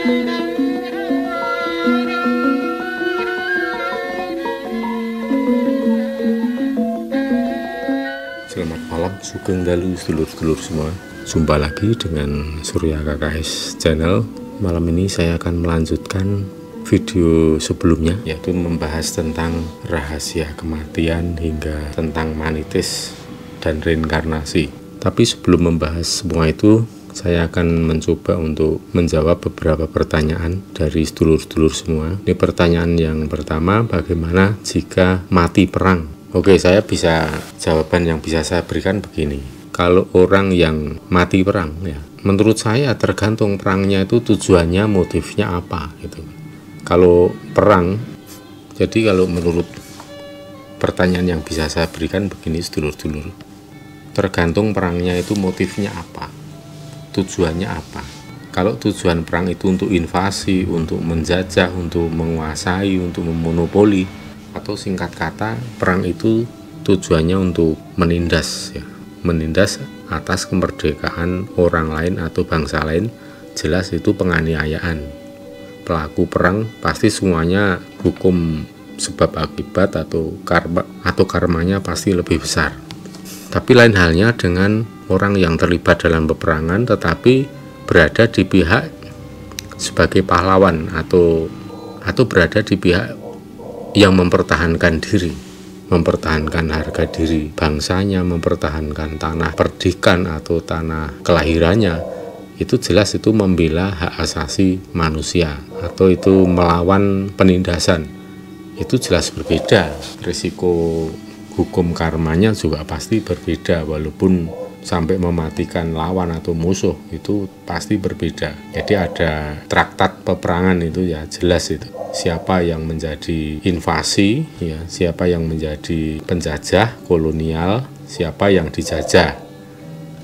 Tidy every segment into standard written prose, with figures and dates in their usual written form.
Selamat malam, sugeng dalu sedulur-sedulur semua. Jumpa lagi dengan Surya KKS Channel. Malam ini saya akan melanjutkan video sebelumnya, yaitu membahas tentang rahasia kematian hingga tentang manitis dan reinkarnasi. Tapi sebelum membahas semua itu, saya akan mencoba untuk menjawab beberapa pertanyaan dari sedulur-sedulur semua. Ini pertanyaan yang pertama, bagaimana jika mati perang? Oke, saya bisa jawaban yang bisa saya berikan begini. Kalau orang yang mati perang, ya, menurut saya tergantung perangnya itu tujuannya, motifnya apa gitu. Kalau perang, jadi kalau menurut pertanyaan yang bisa saya berikan begini sedulur-sedulur, tergantung perangnya itu motifnya apa, tujuannya apa. Kalau tujuan perang itu untuk invasi, untuk menjajah, untuk menguasai, untuk memonopoli, atau singkat kata perang itu tujuannya untuk menindas, ya, menindas atas kemerdekaan orang lain atau bangsa lain, jelas itu penganiayaan. Pelaku perang pasti semuanya hukum sebab akibat atau karmanya pasti lebih besar. Tapi lain halnya dengan orang yang terlibat dalam peperangan tetapi berada di pihak sebagai pahlawan atau berada di pihak yang mempertahankan diri, mempertahankan harga diri bangsanya, mempertahankan tanah perdikan atau tanah kelahirannya, itu jelas itu membela hak asasi manusia atau itu melawan penindasan. Itu jelas berbeda, risiko hukum karmanya juga pasti berbeda, walaupun sampai mematikan lawan atau musuh itu pasti berbeda. Jadi ada traktat peperangan itu, ya jelas itu siapa yang menjadi invasi, ya, siapa yang menjadi penjajah kolonial, siapa yang dijajah.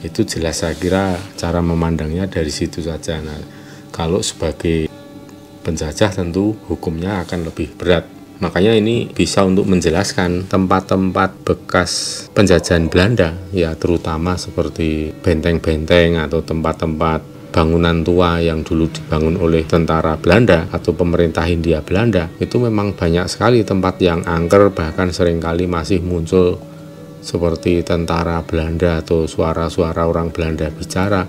Itu jelas, saya kira cara memandangnya dari situ saja. Nah, kalau sebagai penjajah tentu hukumnya akan lebih berat. Makanya ini bisa untuk menjelaskan tempat-tempat bekas penjajahan Belanda, ya terutama seperti benteng-benteng atau tempat-tempat bangunan tua yang dulu dibangun oleh tentara Belanda atau pemerintah Hindia Belanda. Itu memang banyak sekali tempat yang angker, bahkan seringkali masih muncul seperti tentara Belanda atau suara-suara orang Belanda bicara.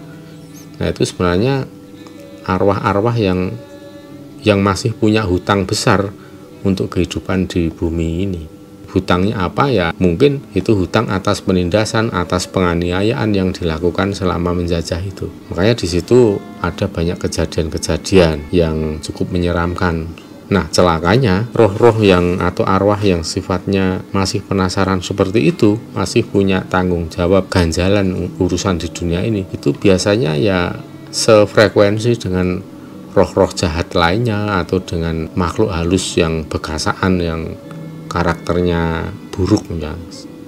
Nah, itu sebenarnya arwah-arwah yang masih punya hutang besar untuk kehidupan di bumi ini. Hutangnya apa, ya? Mungkin itu hutang atas penindasan, atas penganiayaan yang dilakukan selama menjajah itu. Makanya di situ ada banyak kejadian-kejadian yang cukup menyeramkan. Nah, celakanya roh-roh yang atau arwah yang sifatnya masih penasaran seperti itu, masih punya tanggung jawab ganjalan urusan di dunia ini, itu biasanya ya sefrekuensi dengan roh-roh jahat lainnya atau dengan makhluk halus yang bekasaan, yang karakternya buruk, ya,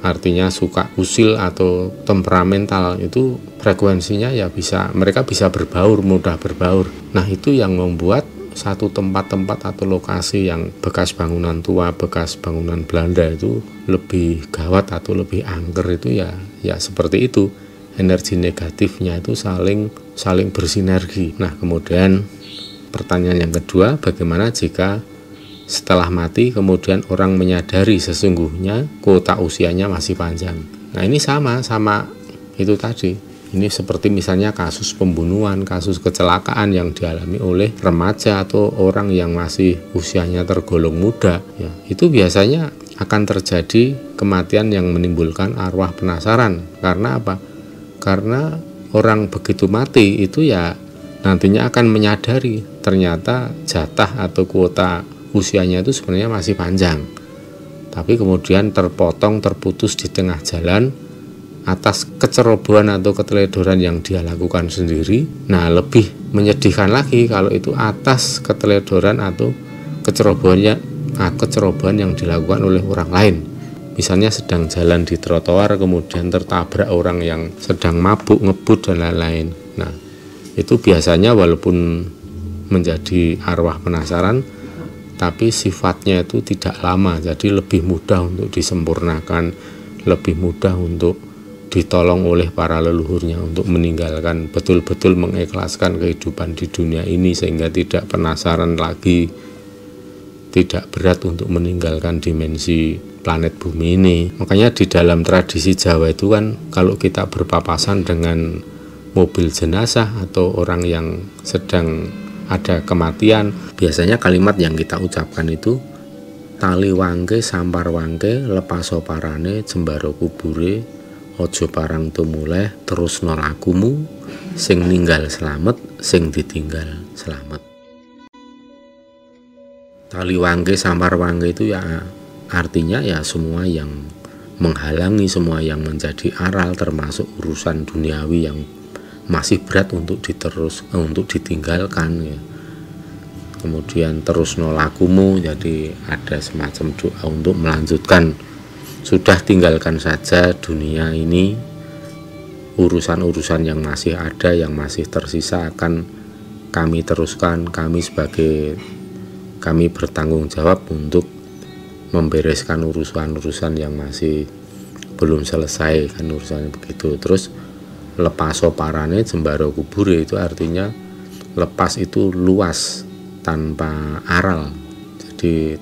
artinya suka usil atau temperamental. Itu frekuensinya ya mereka bisa berbaur, mudah berbaur. Nah, itu yang membuat satu tempat-tempat atau lokasi yang bekas bangunan tua, bekas bangunan Belanda itu lebih gawat atau lebih angker. Itu ya seperti itu, energi negatifnya itu saling bersinergi. Nah, kemudian pertanyaan yang kedua, bagaimana jika setelah mati kemudian orang menyadari sesungguhnya kuota usianya masih panjang? Nah, ini sama itu tadi. Ini seperti misalnya kasus pembunuhan, kasus kecelakaan yang dialami oleh remaja atau orang yang masih usianya tergolong muda, ya, itu biasanya akan terjadi kematian yang menimbulkan arwah penasaran. Karena apa? Karena orang begitu mati itu ya nantinya akan menyadari ternyata jatah atau kuota usianya itu sebenarnya masih panjang, tapi kemudian terputus di tengah jalan atas kecerobohan atau keteledoran yang dia lakukan sendiri. Nah, lebih menyedihkan lagi kalau itu atas keteledoran atau kecerobohan yang dilakukan oleh orang lain. Misalnya sedang jalan di trotoar kemudian tertabrak orang yang sedang mabuk, ngebut dan lain-lain. Nah, itu biasanya walaupun menjadi arwah penasaran, tapi sifatnya itu tidak lama, jadi lebih mudah untuk disempurnakan, lebih mudah untuk ditolong oleh para leluhurnya untuk meninggalkan, betul-betul mengikhlaskan kehidupan di dunia ini sehingga tidak penasaran lagi, tidak berat untuk meninggalkan dimensi planet bumi ini. Makanya di dalam tradisi Jawa itu kan kalau kita berpapasan dengan mobil jenazah atau orang yang sedang ada kematian, biasanya kalimat yang kita ucapkan itu tali wangke sampar wangke lepaso parane jembaro kubure ojo parang tumuleh terus nolakumu sing ninggal selamat sing ditinggal selamat. Tali wangke sampar wangke itu ya artinya ya semua yang menghalangi, semua yang menjadi aral, termasuk urusan duniawi yang masih berat untuk ditinggalkan ya. Kemudian terus nolakumu, jadi ada semacam doa untuk melanjutkan. Sudah tinggalkan saja dunia ini, urusan-urusan yang masih ada, yang masih tersisa akan kami teruskan. Kami bertanggung jawab untuk membereskan urusan-urusan yang masih belum selesai, kan urusannya begitu. Terus lepaso parane jembaro kubure itu artinya lepas itu luas, tanpa aral, jadi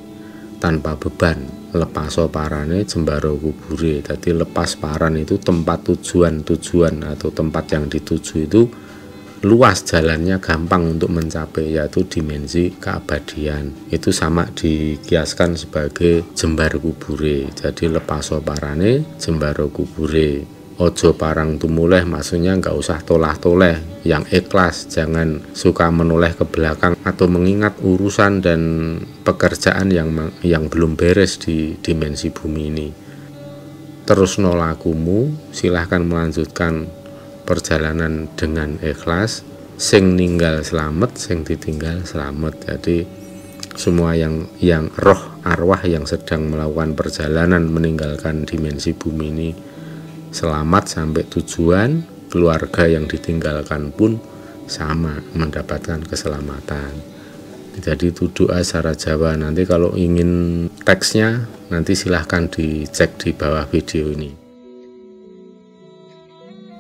tanpa beban. Lepaso parane jembaro kubure, jadi lepas paran itu tempat tujuan atau tempat yang dituju itu luas, jalannya gampang untuk mencapai, yaitu dimensi keabadian. Itu sama dikiaskan sebagai jembar kubure, jadi lepaso parane jembaro kubure. Ojo parang tumuleh, maksudnya nggak usah tolah-toleh, yang ikhlas, jangan suka menoleh ke belakang atau mengingat urusan dan pekerjaan yang belum beres di dimensi bumi ini. Terus nolakumu, silahkan melanjutkan perjalanan dengan ikhlas, sing ninggal selamat, sing ditinggal selamat. Jadi semua yang roh arwah yang sedang melakukan perjalanan meninggalkan dimensi bumi ini selamat sampai tujuan, keluarga yang ditinggalkan pun sama mendapatkan keselamatan. Jadi itu doa secara Jawa. Nanti kalau ingin teksnya nanti silahkan dicek di bawah video ini.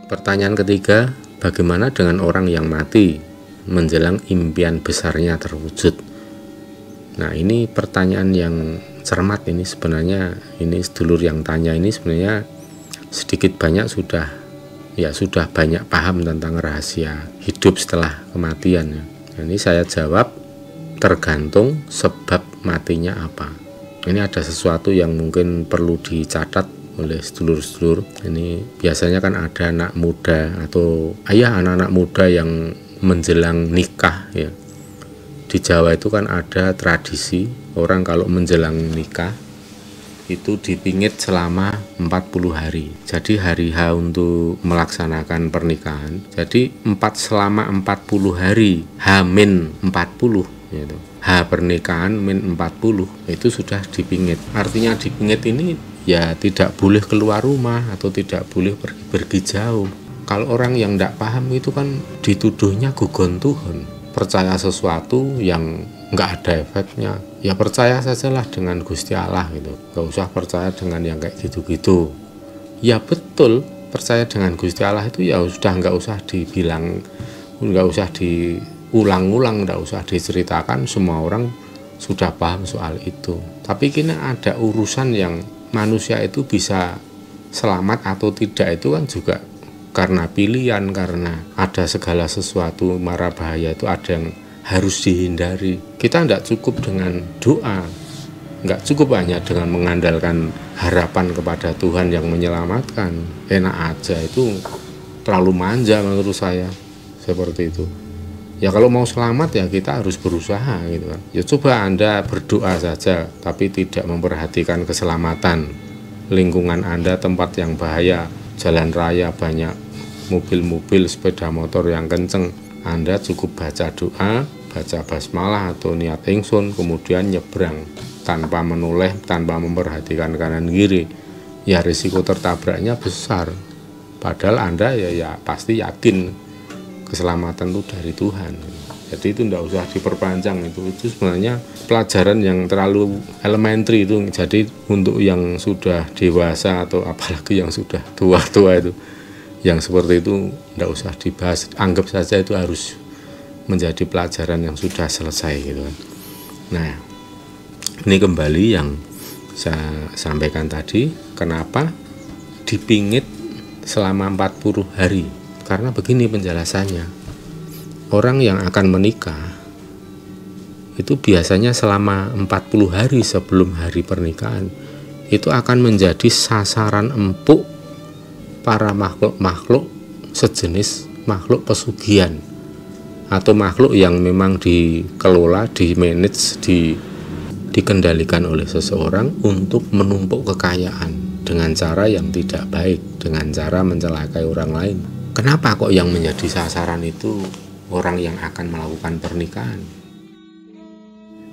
Pertanyaan ketiga, bagaimana dengan orang yang mati menjelang impian besarnya terwujud? Nah, ini pertanyaan yang cermat ini sebenarnya. Ini sedulur yang tanya ini sebenarnya sedikit banyak sudah banyak paham tentang rahasia hidup setelah kematian ya. Ini saya jawab tergantung sebab matinya apa. Ini ada sesuatu yang mungkin perlu dicatat oleh sedulur-sedulur. Ini biasanya kan ada anak muda atau anak-anak muda yang menjelang nikah ya. Di Jawa itu kan ada tradisi orang kalau menjelang nikah itu dipingit selama 40 hari. Jadi hari H untuk melaksanakan pernikahan. Jadi selama 40 hari, H-40 gitu. H pernikahan min 40 itu sudah dipingit. Artinya dipingit ini ya tidak boleh keluar rumah atau tidak boleh pergi jauh. Kalau orang yang tidak paham itu kan dituduhnya gugon Tuhan, percaya sesuatu yang nggak ada efeknya. Ya percaya sajalah dengan Gusti Allah gitu, nggak usah percaya dengan yang kayak gitu-gitu. Ya betul, percaya dengan Gusti Allah itu ya sudah nggak usah dibilang, nggak usah diulang-ulang, nggak usah diceritakan, semua orang sudah paham soal itu. Tapi kini ada urusan yang manusia itu bisa selamat atau tidak itu kan juga karena pilihan, karena ada segala sesuatu mara bahaya itu ada yang harus dihindari. Kita tidak cukup dengan doa, nggak cukup hanya dengan mengandalkan harapan kepada Tuhan yang menyelamatkan. Enak aja, itu terlalu manja menurut saya, seperti itu. Ya kalau mau selamat ya kita harus berusaha gitu kan. Ya coba Anda berdoa saja tapi tidak memperhatikan keselamatan lingkungan Anda, tempat yang bahaya, jalan raya banyak mobil-mobil, sepeda motor yang kenceng. Anda cukup baca doa, baca basmalah atau niat ingsun, kemudian nyebrang tanpa menoleh, tanpa memperhatikan kanan kiri. Ya risiko tertabraknya besar. Padahal Anda ya pasti yakin keselamatan itu dari Tuhan. Jadi itu tidak usah diperpanjang, itu sebenarnya pelajaran yang terlalu elementary itu. Jadi untuk yang sudah dewasa atau apalagi yang sudah tua-tua itu, yang seperti itu tidak usah dibahas, anggap saja itu harus menjadi pelajaran yang sudah selesai gitu kan. Nah, ini kembali yang saya sampaikan tadi, kenapa dipingit selama 40 hari. Karena begini penjelasannya. Orang yang akan menikah itu biasanya selama 40 hari sebelum hari pernikahan itu akan menjadi sasaran empuk para makhluk-makhluk sejenis makhluk pesugihan atau makhluk yang memang dikelola, dimanage, dikendalikan oleh seseorang untuk menumpuk kekayaan dengan cara yang tidak baik, dengan cara mencelakai orang lain. Kenapa kok yang menjadi sasaran itu orang yang akan melakukan pernikahan?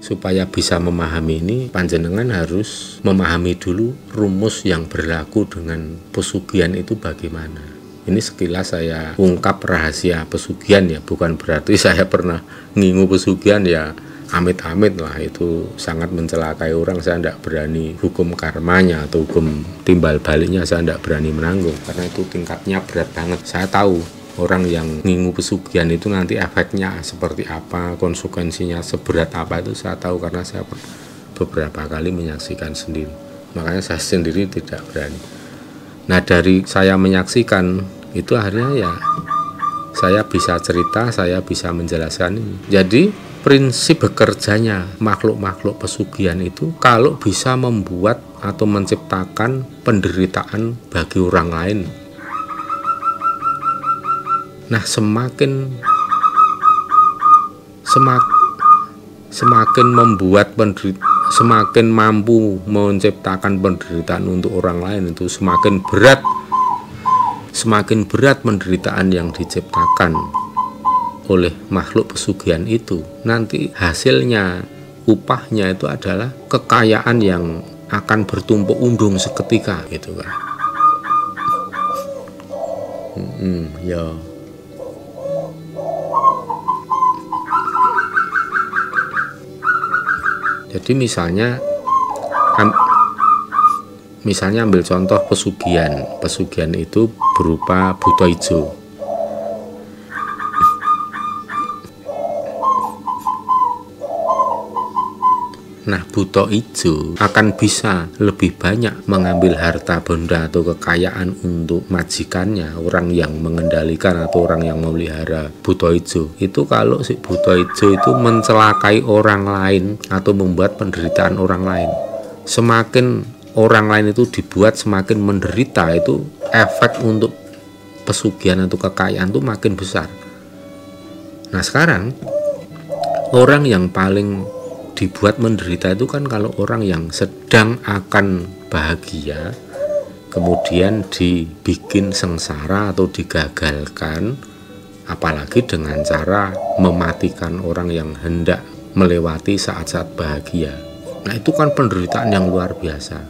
Supaya bisa memahami ini, panjenengan harus memahami dulu rumus yang berlaku dengan pesugihan itu bagaimana. Ini sekilas saya ungkap rahasia pesugihan ya, bukan berarti saya pernah ngingu pesugihan ya, amit-amit lah, itu sangat mencelakai orang. Saya tidak berani hukum karmanya atau hukum timbal baliknya, saya tidak berani menanggung karena itu tingkatnya berat banget. Saya tahu orang yang ngingu pesugihan itu nanti efeknya seperti apa, konsekuensinya seberat apa, itu saya tahu karena saya beberapa kali menyaksikan sendiri. Makanya saya sendiri tidak berani. Nah, dari saya menyaksikan itu akhirnya ya saya bisa cerita, saya bisa menjelaskan ini. Jadi prinsip bekerjanya makhluk-makhluk pesugihan itu kalau bisa membuat atau menciptakan penderitaan bagi orang lain. Nah, semakin membuat semakin mampu menciptakan penderitaan untuk orang lain, itu semakin berat penderitaan yang diciptakan oleh makhluk pesugihan itu. Nanti hasilnya, upahnya itu adalah kekayaan yang akan bertumpuk undung seketika gitu kan. Ya. Jadi misalnya ambil contoh pesugihan itu berupa buto ijo. Nah, buto ijo akan bisa lebih banyak mengambil harta benda atau kekayaan untuk majikannya, orang yang mengendalikan atau orang yang memelihara buto ijo. Itu kalau si buto ijo itu mencelakai orang lain atau membuat penderitaan orang lain. Semakin orang lain itu dibuat semakin menderita, itu efek untuk pesugihan atau kekayaan itu makin besar. Nah, sekarang orang yang paling dibuat menderita itu kan kalau orang yang sedang akan bahagia kemudian dibikin sengsara atau digagalkan, apalagi dengan cara mematikan orang yang hendak melewati saat-saat bahagia. Nah, itu kan penderitaan yang luar biasa,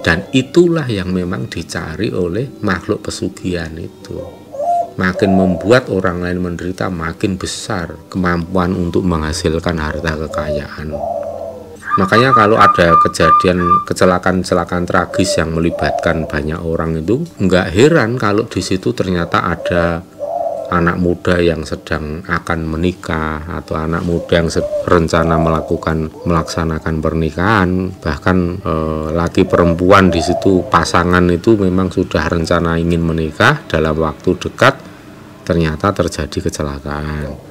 dan itulah yang memang dicari oleh makhluk pesugihan itu. Makin membuat orang lain menderita, makin besar kemampuan untuk menghasilkan harta kekayaan. Makanya kalau ada kecelakaan tragis yang melibatkan banyak orang itu, nggak heran kalau di situ ternyata ada anak muda yang sedang akan menikah atau anak muda yang rencana melaksanakan pernikahan, bahkan laki perempuan di situ, pasangan itu memang sudah rencana ingin menikah dalam waktu dekat, ternyata terjadi kecelakaan.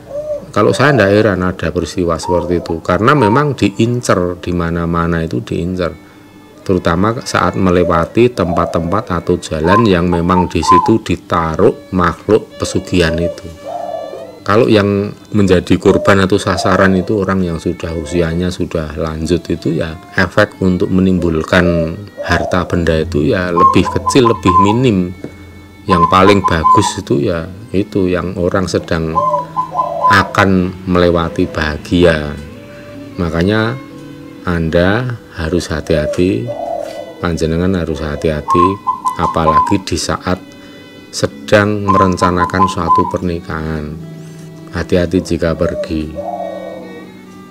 Kalau saya tidak heran ada peristiwa seperti itu, karena memang diincar di mana-mana, itu diincar, terutama saat melewati tempat-tempat atau jalan yang memang di situ ditaruh makhluk pesugihan itu. Kalau yang menjadi korban atau sasaran itu orang yang sudah usianya sudah lanjut, itu ya efek untuk menimbulkan harta benda itu ya lebih kecil, lebih minim. Yang paling bagus itu ya itu yang orang sedang akan melewati bahagia. Makanya Anda harus hati-hati, panjenengan harus hati-hati, apalagi di saat sedang merencanakan suatu pernikahan. hati-hati jika pergi.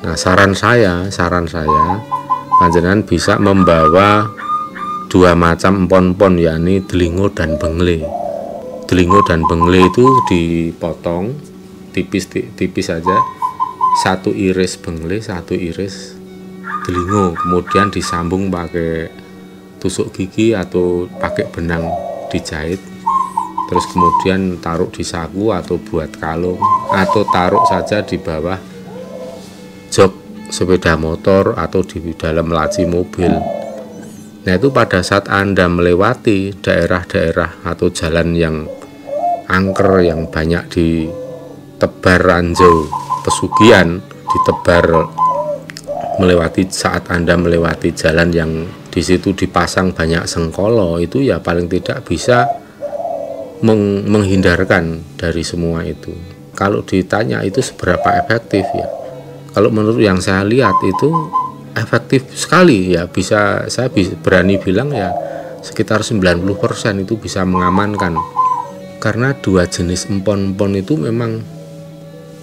Nah, saran saya panjenengan bisa membawa dua macam empon-empon, yakni delingo dan bengle. Delingo dan bengle itu dipotong tipis saja, satu iris bengle, satu iris delingo, kemudian disambung pakai tusuk gigi atau pakai benang dijahit, terus kemudian taruh di saku atau buat kalung, atau taruh saja di bawah jok sepeda motor atau di dalam laci mobil. Nah, itu pada saat Anda melewati daerah-daerah atau jalan yang angker, yang banyak ditebar ranjau pesugihan, ditebar saat Anda melewati jalan yang di situ dipasang banyak sengkolo, itu ya paling tidak bisa menghindarkan dari semua itu. Kalau ditanya itu seberapa efektif, ya kalau menurut yang saya lihat itu efektif sekali, ya saya berani bilang ya sekitar 90% itu bisa mengamankan. Karena dua jenis empon-empon itu memang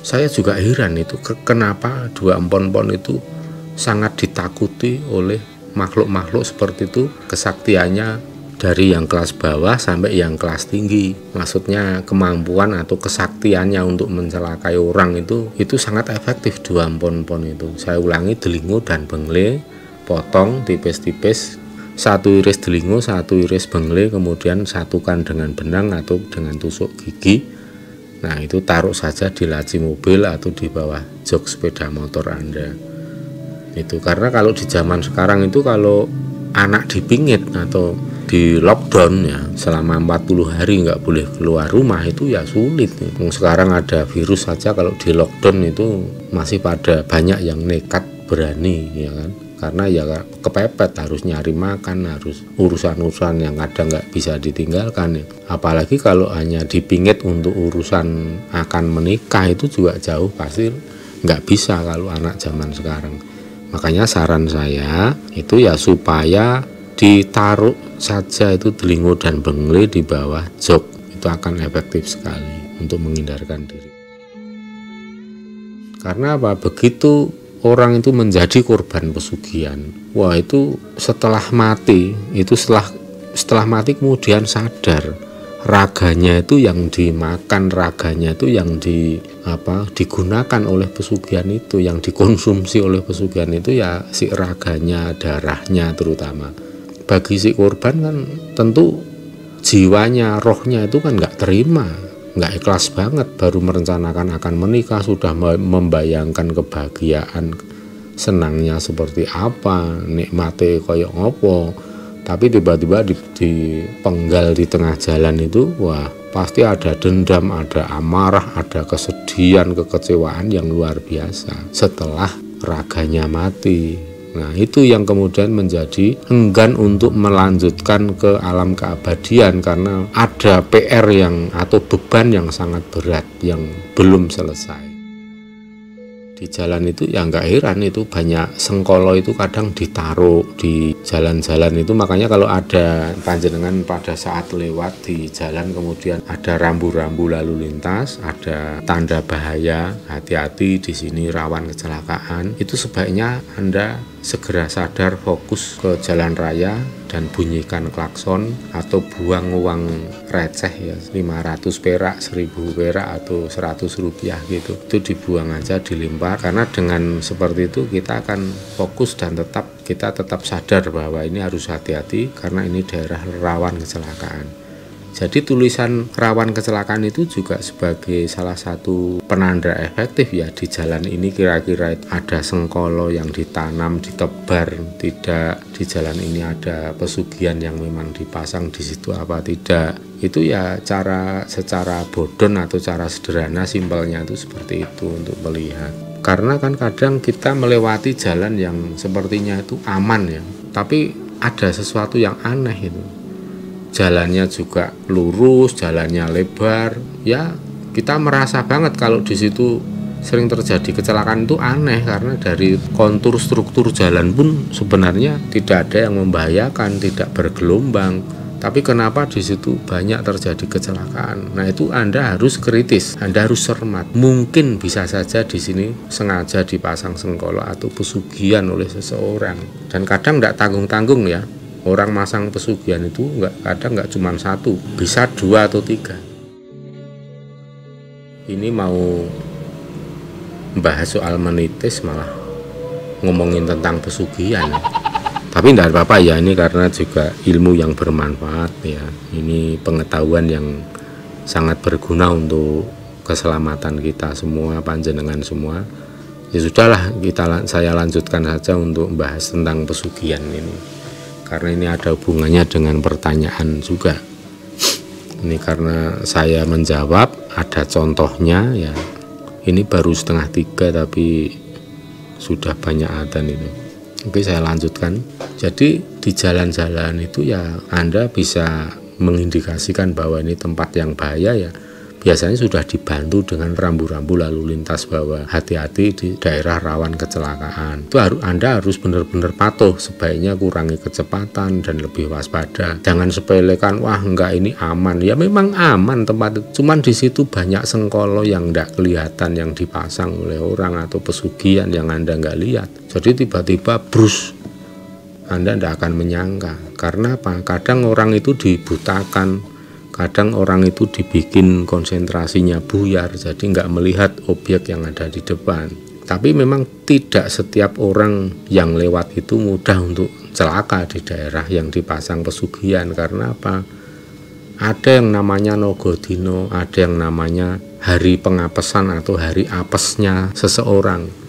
saya juga heran itu kenapa dua empon-empon itu sangat ditakuti oleh makhluk-makhluk seperti itu, kesaktiannya dari yang kelas bawah sampai yang kelas tinggi. Maksudnya kemampuan atau kesaktiannya untuk mencelakai orang itu sangat efektif dua empon-empon itu. Saya ulangi, delingo dan bengle, potong tipis-tipis, satu iris delingo, satu iris bengle, kemudian satukan dengan benang atau dengan tusuk gigi. Nah, itu taruh saja di laci mobil atau di bawah jok sepeda motor Anda. Itu karena kalau di zaman sekarang itu kalau anak dipingit atau di lockdown ya selama 40 hari nggak boleh keluar rumah, itu ya sulit. Sekarang ada virus saja, kalau di lockdown itu masih pada banyak yang nekat berani, ya kan, karena ya kepepet, harus nyari makan, harus urusan-urusan yang kadang nggak bisa ditinggalkan ya. Apalagi kalau hanya dipingit untuk urusan akan menikah, itu juga jauh pasti nggak bisa kalau anak zaman sekarang. Makanya saran saya itu ya supaya ditaruh saja itu delingo dan bengle di bawah jok, itu akan efektif sekali untuk menghindarkan diri. Karena apa? Begitu orang itu menjadi korban pesugihan, wah itu setelah mati, itu setelah mati kemudian sadar raganya itu yang dimakan, raganya itu yang digunakan oleh pesugihan itu, yang dikonsumsi oleh pesugihan itu ya si raganya, darahnya terutama. Bagi si korban kan tentu jiwanya, rohnya itu kan nggak terima, nggak ikhlas banget, baru merencanakan akan menikah, sudah membayangkan kebahagiaan, senangnya seperti apa, nikmate koyok ngopo, tapi tiba-tiba dipenggal di tengah jalan itu, wah pasti ada dendam, ada amarah, ada kesedihan, kekecewaan yang luar biasa setelah raganya mati. Nah, itu yang kemudian menjadi enggan untuk melanjutkan ke alam keabadian karena ada PR atau beban yang sangat berat yang belum selesai. Di jalan itu ya nggak heran itu banyak sengkolo itu kadang ditaruh di jalan-jalan itu. Makanya kalau ada panjenengan pada saat lewat di jalan kemudian ada rambu-rambu lalu lintas, ada tanda bahaya, hati-hati di sini rawan kecelakaan, itu sebaiknya Anda segera sadar, fokus ke jalan raya dan bunyikan klakson atau buang uang receh ya, 500 perak, 1000 perak atau 100 rupiah gitu, itu dibuang aja, dilempar. Karena dengan seperti itu kita akan fokus dan kita tetap sadar bahwa ini harus hati-hati karena ini daerah rawan kecelakaan. Jadi tulisan rawan kecelakaan itu juga sebagai salah satu penanda efektif ya, di jalan ini kira-kira ada sengkolo yang ditanam, ditebar, tidak di jalan ini ada pesugihan yang memang dipasang di situ apa tidak. Itu ya secara bodon atau cara sederhana, simpelnya itu seperti itu untuk melihat. Karena kan kadang kita melewati jalan yang sepertinya itu aman ya, tapi ada sesuatu yang aneh itu. Jalannya juga lurus, jalannya lebar, ya kita merasa banget kalau di situ sering terjadi kecelakaan. Itu aneh karena dari kontur struktur jalan pun sebenarnya tidak ada yang membahayakan, tidak bergelombang, Tapi kenapa di situ banyak terjadi kecelakaan? Nah, itu Anda harus kritis, Anda harus cermat. Mungkin bisa saja di sini sengaja dipasang sengkolo atau pesugihan oleh seseorang. Dan kadang tidak tanggung-tanggung ya. Orang masang pesugihan itu kadang nggak cuma satu, bisa 2 atau 3. Ini mau bahas soal menitis malah ngomongin tentang pesugihan. Tapi tidak apa-apa ya, ini karena juga ilmu yang bermanfaat ya. Ini pengetahuan yang sangat berguna untuk keselamatan kita semua, panjenengan semua. Ya sudahlah, saya lanjutkan saja untuk membahas tentang pesugihan ini. Karena ini ada hubungannya dengan pertanyaan juga. Ini karena saya menjawab, ada contohnya ya. Ini baru 2:30 tapi sudah banyak adzan itu. Oke, saya lanjutkan. Jadi di jalan-jalan itu ya Anda bisa mengindikasikan bahwa ini tempat yang bahaya ya. Biasanya sudah dibantu dengan rambu-rambu lalu lintas bahwa hati-hati di daerah rawan kecelakaan. Itu Anda harus benar-benar patuh, sebaiknya kurangi kecepatan dan lebih waspada. Jangan sepelekan, wah enggak ini aman. Ya memang aman tempat itu, cuman di situ banyak sengkolo yang enggak kelihatan yang dipasang oleh orang atau pesugihan yang Anda enggak lihat. Jadi tiba-tiba brus, Anda enggak akan menyangka. Karena apa? Kadang orang itu dibutakan, kadang orang itu dibikin konsentrasinya buyar, jadi nggak melihat objek yang ada di depan. Tapi memang tidak setiap orang yang lewat itu mudah untuk celaka di daerah yang dipasang pesugihan. Karena apa? Ada yang namanya Nogodino, ada yang namanya hari pengapesan atau hari apesnya seseorang.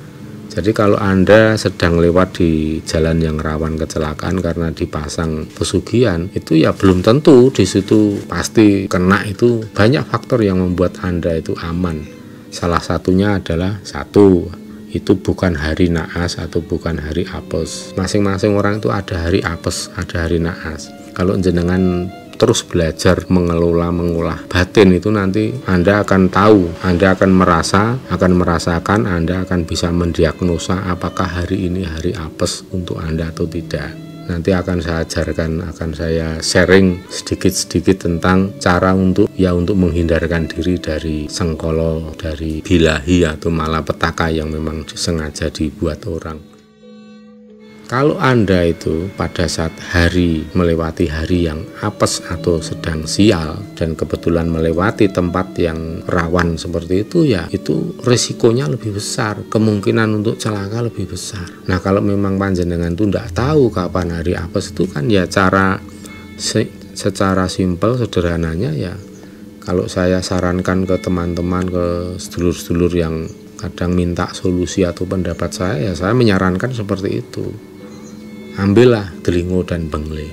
Jadi kalau Anda sedang lewat di jalan yang rawan kecelakaan karena dipasang pesugihan, itu ya belum tentu di situ pasti kena. Itu banyak faktor yang membuat Anda itu aman. Salah satunya adalah itu bukan hari naas atau bukan hari apes. Masing-masing orang itu ada hari apes, ada hari naas. Kalau jenengan terus belajar mengolah batin itu, nanti Anda akan tahu, Anda akan merasakan, Anda akan bisa mendiagnosa apakah hari ini hari apes untuk Anda atau tidak. Nanti akan saya ajarkan, akan saya sharing sedikit-sedikit tentang cara untuk menghindarkan diri dari sengkolo, dari bilahi atau malapetaka yang memang sengaja dibuat orang. Kalau Anda itu pada saat hari melewati hari yang apes atau sedang sial dan kebetulan melewati tempat yang rawan seperti itu, ya itu risikonya lebih besar, kemungkinan untuk celaka lebih besar. Nah, kalau memang panjenengan itu tidak tahu kapan hari apes itu kan ya secara simpel sederhananya ya, kalau saya sarankan ke teman-teman, ke sedulur-sedulur yang kadang minta solusi atau pendapat saya, ya saya menyarankan seperti itu. Ambillah telingo dan bengle.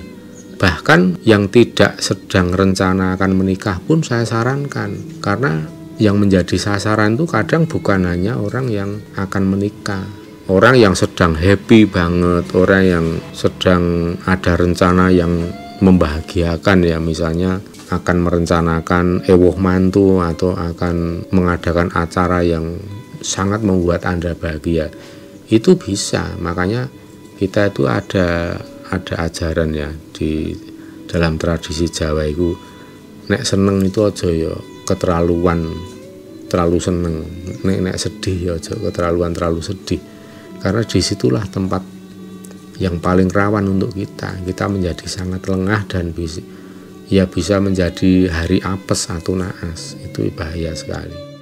Bahkan yang tidak sedang rencana akan menikah pun saya sarankan, karena yang menjadi sasaran itu kadang bukan hanya orang yang akan menikah, orang yang sedang happy banget, orang yang sedang ada rencana yang membahagiakan ya, misalnya akan merencanakan ewuh mantu atau akan mengadakan acara yang sangat membuat Anda bahagia. Itu bisa. Makanya kita itu ada ajaran ya di dalam tradisi Jawa itu, nek seneng itu aja ya keterlaluan, terlalu seneng. Nek sedih ya aja keterlaluan, terlalu sedih. Karena disitulah tempat yang paling rawan untuk kita menjadi sangat lengah dan bisa menjadi hari apes atau naas. Itu bahaya sekali.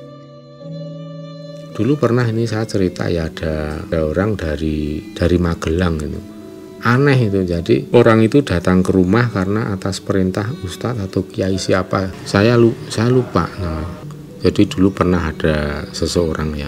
Dulu pernah ini saya cerita ya, ada orang dari Magelang itu. Aneh itu, jadi orang itu datang ke rumah karena atas perintah ustadz atau kiai siapa, saya lupa. Nah, jadi dulu pernah ada seseorang ya,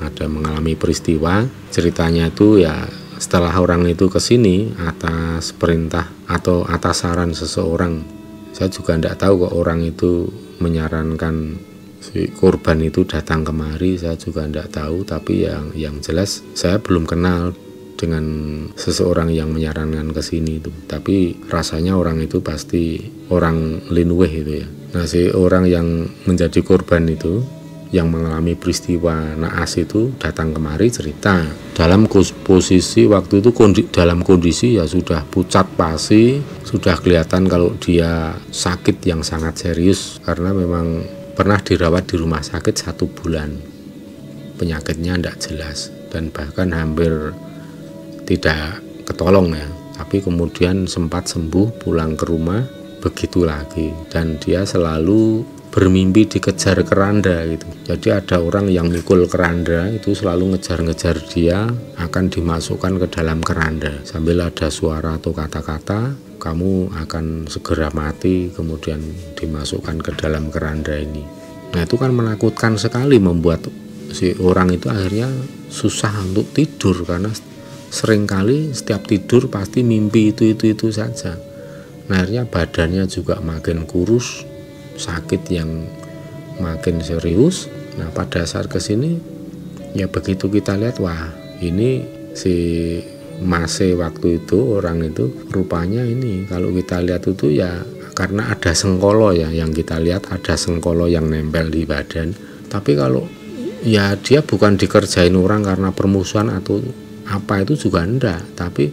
ada mengalami peristiwa, ceritanya itu ya setelah orang itu kesini atas perintah atau atas saran seseorang. Saya juga tidak tahu kok orang itu menyarankan si korban itu datang kemari, saya juga tidak tahu. Tapi yang jelas saya belum kenal dengan seseorang yang menyarankan ke sini itu. Tapi rasanya orang itu pasti orang Linweh itu ya. Nah, si orang yang menjadi korban itu yang mengalami peristiwa naas itu datang kemari cerita dalam posisi waktu itu dalam kondisi ya sudah pucat pasi, sudah kelihatan kalau dia sakit yang sangat serius karena memang pernah dirawat di rumah sakit 1 bulan, penyakitnya tidak jelas dan bahkan hampir tidak ketolong ya, tapi kemudian sempat sembuh, pulang ke rumah begitu lagi, dan dia selalu bermimpi dikejar keranda gitu. Jadi ada orang yang mikul keranda itu selalu ngejar-ngejar dia, akan dimasukkan ke dalam keranda sambil ada suara atau kata-kata, kamu akan segera mati, kemudian dimasukkan ke dalam keranda ini. Nah itu kan menakutkan sekali, membuat si orang itu akhirnya susah untuk tidur karena seringkali setiap tidur pasti mimpi itu saja. Nah akhirnya badannya juga makin kurus, sakit yang makin serius. Nah pada saat kesini ya begitu kita lihat, wah ini si Mase waktu itu, orang itu rupanya ini kalau kita lihat itu ya karena ada sengkolo ya, yang kita lihat ada sengkolo yang nempel di badan. Tapi kalau ya dia bukan dikerjain orang karena permusuhan atau apa itu juga enggak, tapi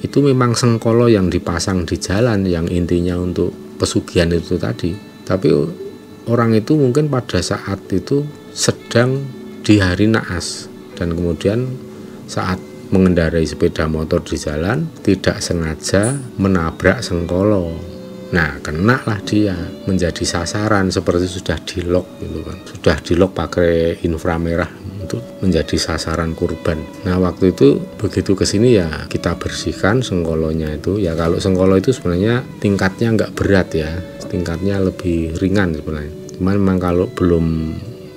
itu memang sengkolo yang dipasang di jalan yang intinya untuk pesugihan itu tadi. Tapi orang itu mungkin pada saat itu sedang di hari naas dan kemudian saat mengendarai sepeda motor di jalan tidak sengaja menabrak sengkolo. Nah kenalah dia, menjadi sasaran seperti sudah di-lock gitu kan. Sudah di-lock pakai inframerah untuk menjadi sasaran kurban. Nah waktu itu begitu kesini ya kita bersihkan sengkolonya itu. Ya kalau sengkolo itu sebenarnya tingkatnya nggak berat ya, tingkatnya lebih ringan sebenarnya. Cuman memang kalau belum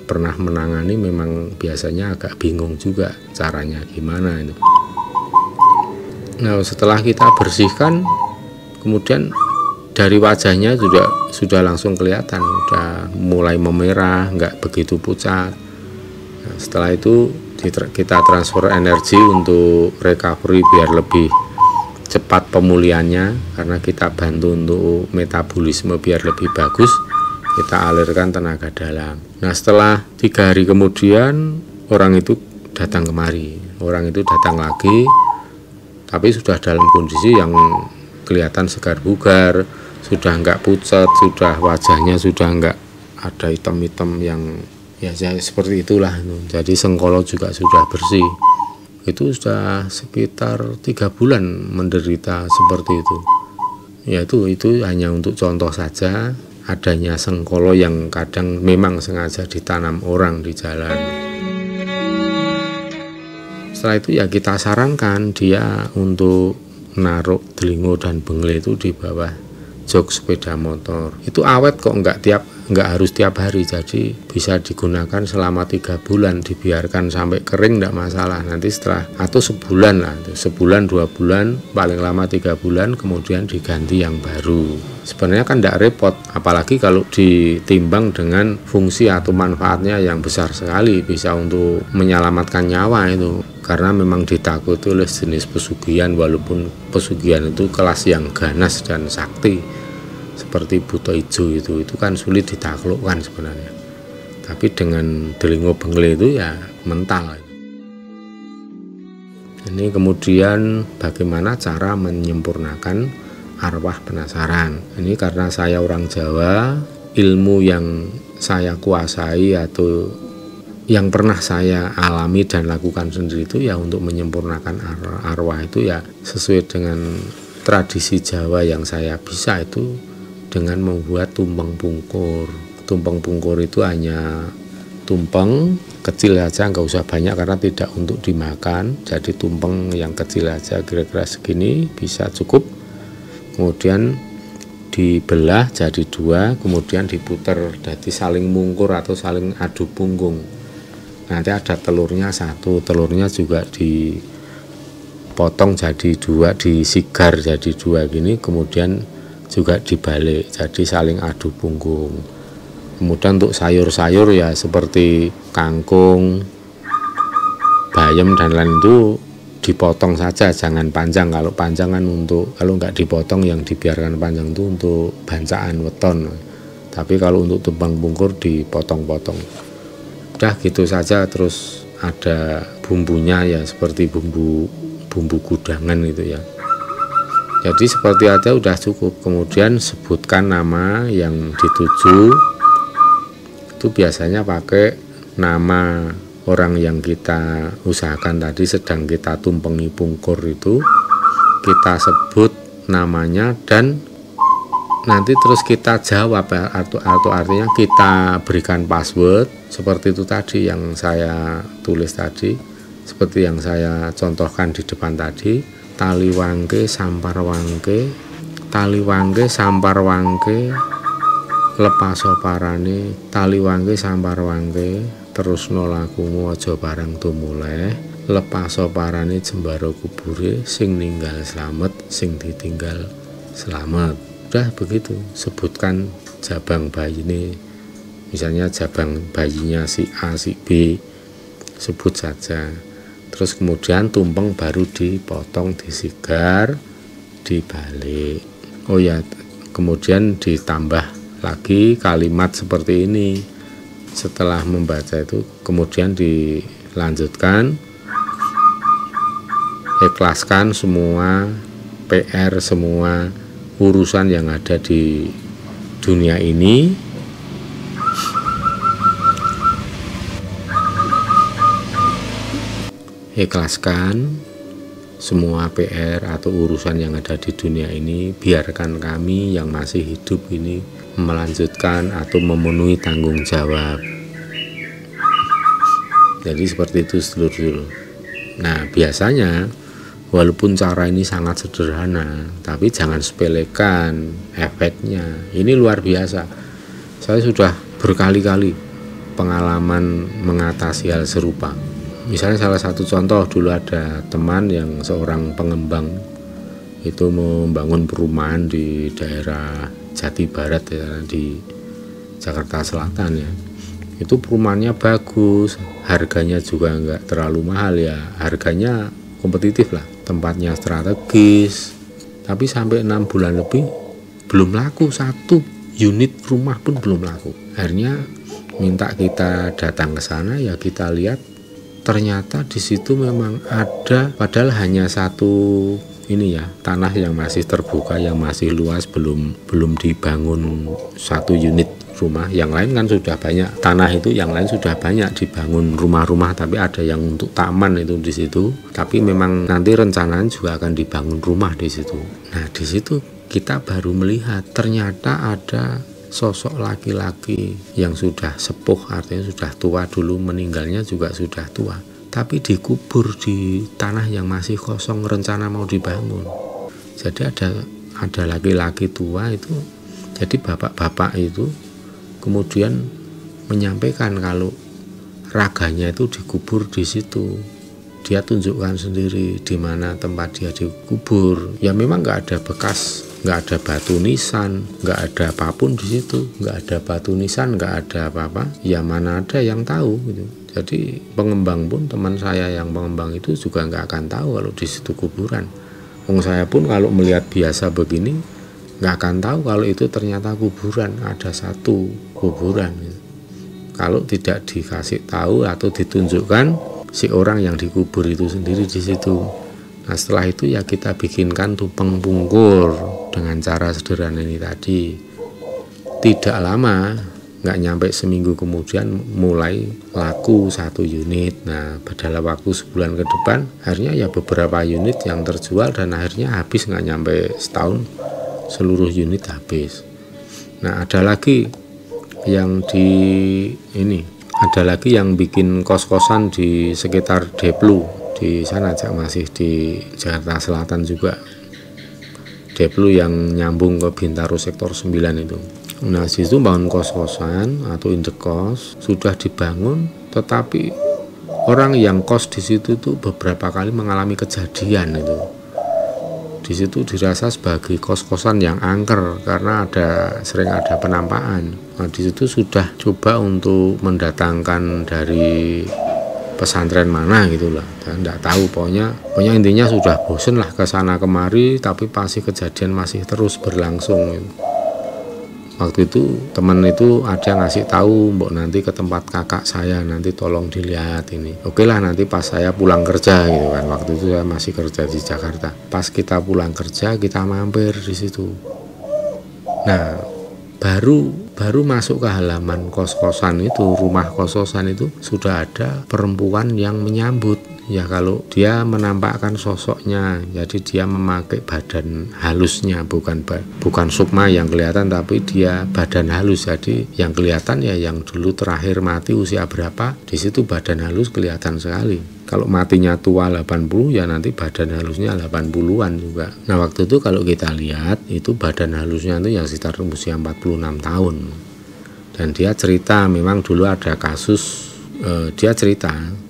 pernah menangani memang biasanya agak bingung juga caranya gimana itu. Nah setelah kita bersihkan, kemudian dari wajahnya sudah langsung kelihatan, sudah mulai memerah, nggak begitu pucat. Nah, setelah itu kita transfer energi untuk recovery biar lebih cepat pemulihannya, karena kita bantu untuk metabolisme biar lebih bagus, kita alirkan tenaga dalam. Nah setelah 3 hari kemudian orang itu datang kemari, orang itu datang lagi, tapi sudah dalam kondisi yang kelihatan segar bugar, sudah nggak pucat, sudah wajahnya sudah nggak ada hitam-hitam yang ya seperti itulah. Jadi sengkolo juga sudah bersih. Itu sudah sekitar 3 bulan menderita seperti itu. Ya itu hanya untuk contoh saja adanya sengkolo yang kadang memang sengaja ditanam orang di jalan. Setelah itu ya kita sarankan dia untuk naruh delingo dan bengle itu di bawah jok sepeda motor. Itu awet kok, nggak harus tiap hari, jadi bisa digunakan selama 3 bulan, dibiarkan sampai kering nggak masalah. Nanti setelah atau sebulan lah, sebulan 2 bulan, paling lama 3 bulan, kemudian diganti yang baru. Sebenarnya kan nggak repot, apalagi kalau ditimbang dengan fungsi atau manfaatnya yang besar sekali, bisa untuk menyelamatkan nyawa itu. Karena memang ditakuti oleh jenis pesugihan, walaupun pesugihan itu kelas yang ganas dan sakti seperti buto ijo itu kan sulit ditaklukkan sebenarnya. Tapi dengan delingo bengle itu ya mental. Ini kemudian bagaimana cara menyempurnakan arwah penasaran. Ini karena saya orang Jawa, ilmu yang saya kuasai atau yang pernah saya alami dan lakukan sendiri itu ya untuk menyempurnakan arwah itu ya sesuai dengan tradisi Jawa yang saya bisa, itu dengan membuat tumpeng pungkur. Tumpeng pungkur itu hanya tumpeng kecil aja, nggak usah banyak karena tidak untuk dimakan. Jadi tumpeng yang kecil aja, kira-kira segini bisa cukup. Kemudian dibelah jadi 2, kemudian diputer, jadi saling mungkur atau saling adu punggung. Nanti ada telurnya 1, telurnya juga dipotong jadi 2, disigar jadi 2 gini, kemudian juga dibalik, jadi saling adu punggung. Kemudian untuk sayur-sayur ya seperti kangkung, bayam dan lain itu dipotong saja, jangan panjang. Kalau panjang kan kalau nggak dipotong yang dibiarkan panjang itu untuk bancaan weton. Tapi kalau untuk tumpeng pungkur dipotong-potong. Udah gitu saja, terus ada bumbunya ya seperti bumbu kudangan itu ya. Jadi seperti aja udah cukup. Kemudian sebutkan nama yang dituju. Itu biasanya pakai nama orang yang kita usahakan tadi, sedang kita tumpengi pungkur itu, kita sebut namanya dan nanti terus kita jawab atau artinya kita berikan password seperti itu tadi yang saya tulis tadi, seperti yang saya contohkan di depan tadi. Tali wangke sampar wangke, tali wangke sampar wangke, lepaso parane, tali wangke sampar wangke, terus nolakumu aja barang tumuleh, lepaso parane jembaro kubure, sing ninggal slamet, sing ditinggal selamat. Udah begitu, sebutkan jabang bayi ini, misalnya jabang bayinya si A si B, sebut saja. Terus kemudian tumpeng baru dipotong, disigar, dibalik. Oh ya, kemudian ditambah lagi kalimat seperti ini. Setelah membaca itu kemudian dilanjutkan, ikhlaskan semua PR, semua urusan yang ada di dunia ini, ikhlaskan semua PR atau urusan yang ada di dunia ini, biarkan kami yang masih hidup ini melanjutkan atau memenuhi tanggung jawab. Jadi seperti itu sedulur-sedulur. Nah biasanya walaupun cara ini sangat sederhana, tapi jangan sepelekan efeknya. Ini luar biasa. Saya sudah berkali-kali pengalaman mengatasi hal serupa. Misalnya salah satu contoh, dulu ada teman yang seorang pengembang itu membangun perumahan di daerah Jati Barat ya, di Jakarta Selatan ya. Itu perumahannya bagus, harganya juga enggak terlalu mahal ya, harganya kompetitif lah, tempatnya strategis. Tapi sampai 6 bulan lebih belum laku, satu unit rumah pun belum laku. Akhirnya minta kita datang ke sana, ya kita lihat ternyata di situ memang ada, padahal hanya satu ini ya, tanah yang masih terbuka, yang masih luas, belum dibangun satu unit rumah. Yang lain kan sudah banyak, tanah itu yang lain sudah banyak dibangun rumah-rumah, tapi ada yang untuk taman itu di situ. Tapi memang nanti rencananya juga akan dibangun rumah di situ. Nah di situ kita baru melihat ternyata ada sosok laki-laki yang sudah sepuh, artinya sudah tua, dulu meninggalnya juga sudah tua, tapi dikubur di tanah yang masih kosong, rencana mau dibangun. Jadi ada laki-laki tua itu, jadi bapak-bapak itu kemudian menyampaikan kalau raganya itu dikubur di situ. Dia tunjukkan sendiri di mana tempat dia dikubur. Ya memang nggak ada bekas, nggak ada batu nisan, nggak ada apapun di situ, nggak ada batu nisan, nggak ada apa-apa. Ya mana ada yang tahu gitu. Jadi pengembang pun, teman saya yang pengembang itu juga nggak akan tahu kalau di situ kuburan. Wong saya pun kalau melihat biasa begini nggak akan tahu kalau itu ternyata kuburan, ada satu kuburan gitu. Kalau tidak dikasih tahu atau ditunjukkan si orang yang dikubur itu sendiri di situ. Nah setelah itu ya kita bikinkan tumpeng pungkur dengan cara sederhana ini tadi. Tidak lama, nggak nyampe seminggu kemudian mulai laku satu unit. Nah pada waktu sebulan ke depan akhirnya ya beberapa unit yang terjual, dan akhirnya habis, nggak nyampe setahun seluruh unit habis. Nah ada lagi yang ada lagi yang bikin kos-kosan di sekitar Deplu, di sana masih di Jakarta Selatan juga. Deplu yang nyambung ke Bintaro sektor 9 itu. Nah situ bangun kos-kosan atau indekos sudah dibangun, tetapi orang yang kos di situ tuh beberapa kali mengalami kejadian itu. Di situ dirasa sebagai kos-kosan yang angker karena sering ada penampakan. Nah di situ sudah coba untuk mendatangkan dari pesantren mana gitulah, saya tidak tahu, pokoknya intinya sudah bosen lah ke sana kemari, tapi pasti kejadian masih terus berlangsung gitu. Waktu itu teman itu ada ngasih tahu, mbok nanti ke tempat kakak saya, nanti tolong dilihat ini. Oke lah, nanti pas saya pulang kerja gitu kan. Waktu itu saya masih kerja di Jakarta. Pas kita pulang kerja, kita mampir di situ. Nah, baru masuk ke halaman kos-kosan itu, rumah kos-kosan itu sudah ada perempuan yang menyambut. Ya kalau dia menampakkan sosoknya, jadi dia memakai badan halusnya, bukan sukma yang kelihatan, tapi dia badan halus. Jadi yang kelihatan ya yang dulu terakhir mati usia berapa, di situ badan halus kelihatan sekali. Kalau matinya tua 80 ya nanti badan halusnya 80-an juga. Nah waktu itu kalau kita lihat itu badan halusnya itu yang sekitar usia 46 tahun. Dan dia cerita memang dulu ada kasus, dia cerita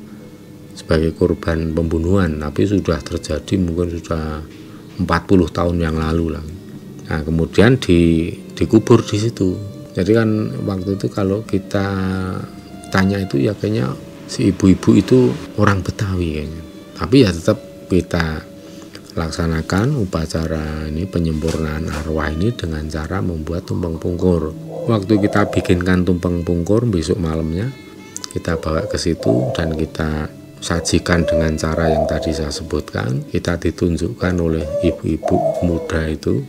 sebagai korban pembunuhan, tapi sudah terjadi mungkin sudah 40 tahun yang lalu lah. Nah kemudian dikubur di situ. Jadi kan waktu itu kalau kita tanya itu ya kayaknya si ibu-ibu itu orang Betawi kayaknya. Tapi ya tetap kita laksanakan upacara ini, penyempurnaan arwah ini dengan cara membuat tumpeng pungkur. Waktu kita bikinkan tumpeng pungkur, besok malamnya kita bawa ke situ dan kita sajikan dengan cara yang tadi saya sebutkan. Kita ditunjukkan oleh ibu-ibu muda itu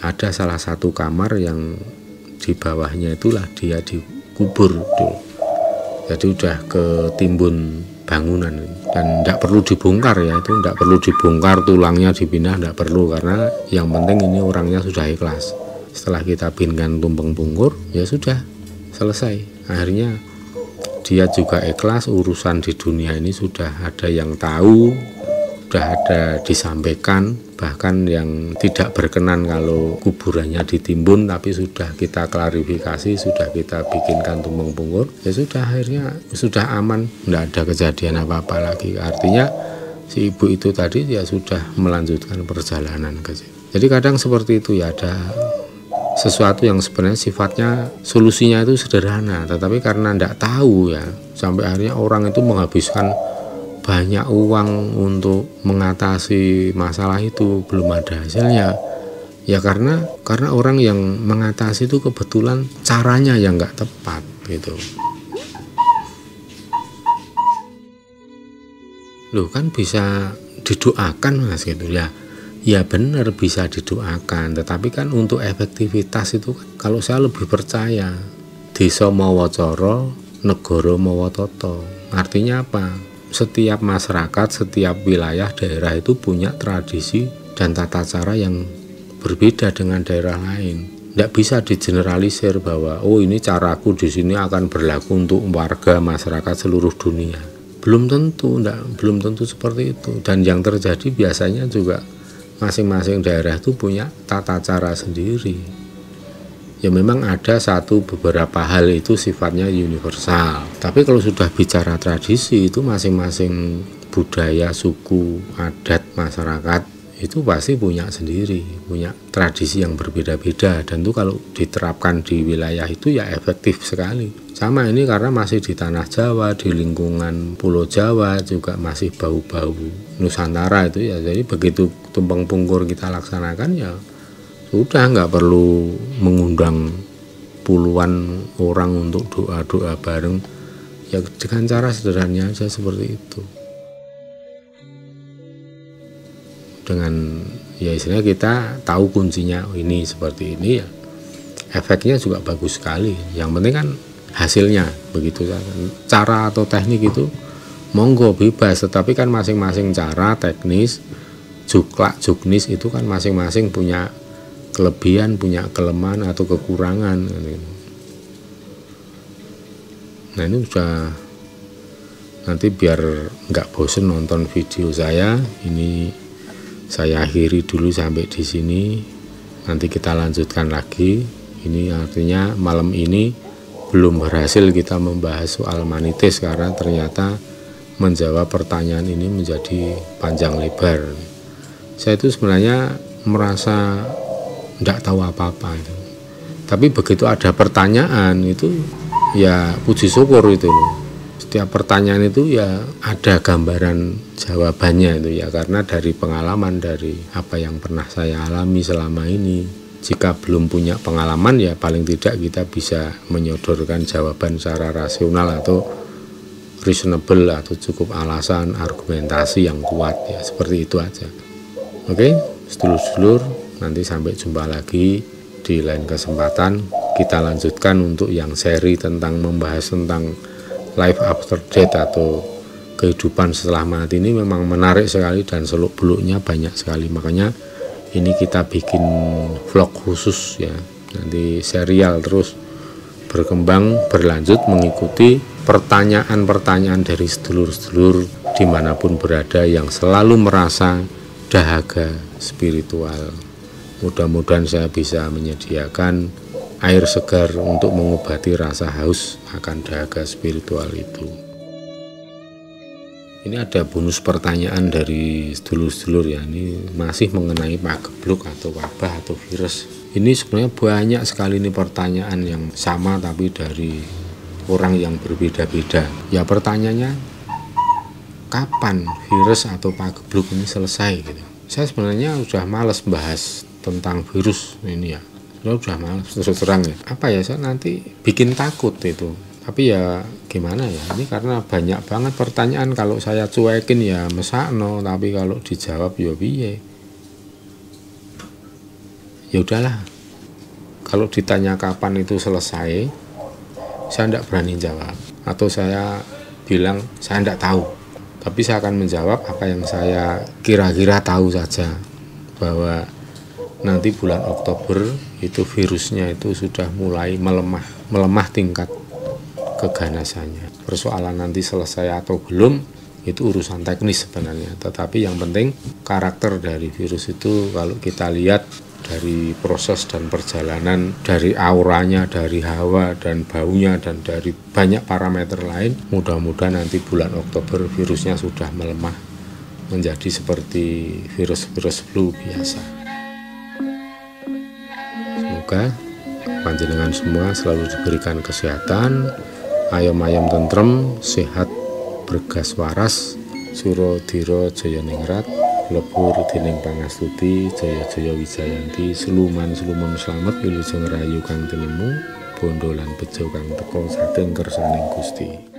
ada salah satu kamar yang di bawahnya itulah dia dikubur tuh. Jadi udah ketimbun bangunan dan tidak perlu dibongkar ya, itu tidak perlu dibongkar, tulangnya dipindah tidak perlu, karena yang penting ini orangnya sudah ikhlas. Setelah kita bikinkan tumpeng pungkur ya sudah selesai. Akhirnya dia juga ikhlas, urusan di dunia ini sudah ada yang tahu, sudah ada disampaikan, bahkan yang tidak berkenan kalau kuburannya ditimbun, tapi sudah kita klarifikasi, sudah kita bikinkan tumpeng pungkur, ya sudah, akhirnya sudah aman, tidak ada kejadian apa-apa lagi. Artinya si ibu itu tadi ya sudah melanjutkan perjalanan ke sini. Jadi kadang seperti itu ya, ada sesuatu yang sebenarnya sifatnya solusinya itu sederhana, tetapi karena tidak tahu ya, sampai akhirnya orang itu menghabiskan banyak uang untuk mengatasi masalah itu, belum ada hasilnya ya, karena orang yang mengatasi itu kebetulan caranya yang nggak tepat gitu. Loh kan bisa didoakan mas gitu ya. Ya benar bisa didoakan, tetapi kan untuk efektivitas itu kan, kalau saya lebih percaya desa mawa cara, negara mawa tata. Artinya apa? Setiap masyarakat, setiap wilayah daerah itu punya tradisi dan tata cara yang berbeda dengan daerah lain. Tidak bisa digeneralisir bahwa oh ini caraku di sini akan berlaku untuk warga masyarakat seluruh dunia. Belum tentu, belum tentu seperti itu. Dan yang terjadi biasanya juga masing-masing daerah itu punya tata cara sendiri. Ya memang ada beberapa hal itu sifatnya universal. Tapi kalau sudah bicara tradisi itu masing-masing budaya, suku, adat, masyarakat itu pasti punya sendiri, punya tradisi yang berbeda-beda. Dan itu kalau diterapkan di wilayah itu ya efektif sekali. Sama ini karena masih di tanah Jawa, di lingkungan Pulau Jawa juga masih bau-bau Nusantara itu ya. Jadi begitu tumpeng pungkur kita laksanakan ya sudah, nggak perlu mengundang puluhan orang untuk doa-doa bareng ya, dengan cara sederhana aja seperti itu. Dengan ya istilahnya kita tahu kuncinya ini seperti ini ya, efeknya juga bagus sekali. Yang penting kan hasilnya begitu. Cara atau teknik itu monggo bebas, tetapi kan masing-masing cara, teknis, juknis itu kan masing-masing punya kelebihan, punya kelemahan atau kekurangan. Nah ini sudah, nanti biar nggak bosen nonton video saya, ini saya akhiri dulu sampai di sini. Nanti kita lanjutkan lagi. Ini artinya malam ini belum berhasil kita membahas soal manitis karena ternyata menjawab pertanyaan ini menjadi panjang lebar. Saya itu sebenarnya merasa tidak tahu apa-apa itu. Tapi begitu ada pertanyaan itu ya puji syukur itu loh. Setiap pertanyaan itu ya ada gambaran jawabannya itu ya, karena dari pengalaman, dari apa yang pernah saya alami selama ini. Jika belum punya pengalaman ya paling tidak kita bisa menyodorkan jawaban secara rasional atau reasonable atau cukup alasan argumentasi yang kuat ya, seperti itu aja. Oke, sedulur-sedulur, nanti sampai jumpa lagi di lain kesempatan. Kita lanjutkan untuk yang seri tentang membahas tentang life after death atau kehidupan setelah mati. Ini memang menarik sekali dan seluk-beluknya banyak sekali, makanya ini kita bikin vlog khusus ya, nanti serial terus berkembang berlanjut mengikuti pertanyaan-pertanyaan dari sedulur-sedulur dimanapun berada yang selalu merasa dahaga spiritual. Mudah-mudahan saya bisa menyediakan air segar untuk mengobati rasa haus akan dahaga spiritual itu. Ini ada bonus pertanyaan dari sedulur-sedulur ya, ini masih mengenai pagebluk atau wabah atau virus. Ini sebenarnya banyak sekali nih pertanyaan yang sama tapi dari orang yang berbeda-beda. Ya pertanyaannya, kapan virus atau pagebluk ini selesai gitu. Saya sebenarnya udah males bahas tentang virus ini ya. Udah males terus terang ya. Apa ya, saya nanti bikin takut itu. Tapi ya gimana ya, ini karena banyak banget pertanyaan, kalau saya cuekin ya mesakno, tapi kalau dijawab ya piye. Ya udahlah, kalau ditanya kapan itu selesai, saya tidak berani jawab, atau saya bilang saya tidak tahu. Tapi saya akan menjawab apa yang saya kira-kira tahu saja, bahwa nanti bulan Oktober itu virusnya itu sudah mulai melemah tingkat keganasannya. Persoalan nanti selesai atau belum itu urusan teknis sebenarnya, tetapi yang penting karakter dari virus itu kalau kita lihat dari proses dan perjalanan, dari auranya, dari hawa dan baunya, dan dari banyak parameter lain, mudah-mudahan nanti bulan Oktober virusnya sudah melemah menjadi seperti virus-virus flu biasa. Semoga panjenengan semua selalu diberikan kesehatan, ayam-ayam tentrem, sehat, bergas waras, suro diro jaya ningrat, lebur dening pangastuti, jaya-jaya wijayanti, suluman-suluman slamet wilujeng rayu kang tinemu, bondo lan bejo kang teka saking kersaning Gusti.